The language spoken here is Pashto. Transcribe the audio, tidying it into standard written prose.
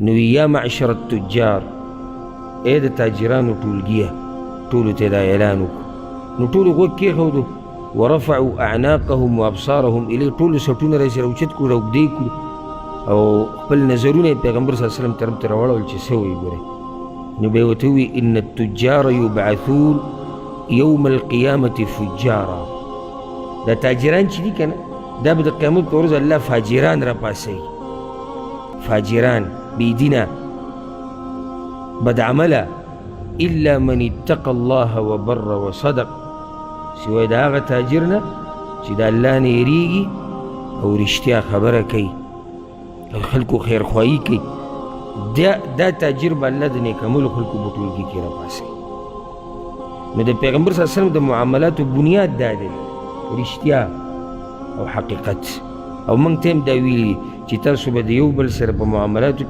نو یا معشر التجار اے د تاجرانو ټولګیه ټولو ته دا اعلان وکړو. نو ټولو غوږ کېښودو ورفعوا اعناقهم وابصارهم الیه، ټولو سټونه راسره اوچت کړو او اوږده یې کړو او خپل نظرونه یې پیغمبر صلی الله علیه وسلم طرف ته راواړول چې څه وایي ګورئ. نو بیا یې ورته ووایي ان التجار یبعثون یوم القیامة فجارا. دا تاجران چې دي که نه دا به د قیامت په ورځ الله فاجران را پاسوي، فاجران بېدینه بدعمله، الا من اتقى الله وبر وصدق، سوای د هغه تاجر نه چې د الله نه یېرېږي او رښتیا خبره کوي او خلکو خیرخواهي کوي، دا تاجر به الله د نیکملو خلکو په ټولګي کې راپاسوي. نو د پیغمبر صلی الله علیه وسلم د معاملاتو بنیاد دا دی رښتیا او حقیقت. او موږ ته هم دا ویلي چې تاسو به د یو بل سره په معاملاتو کې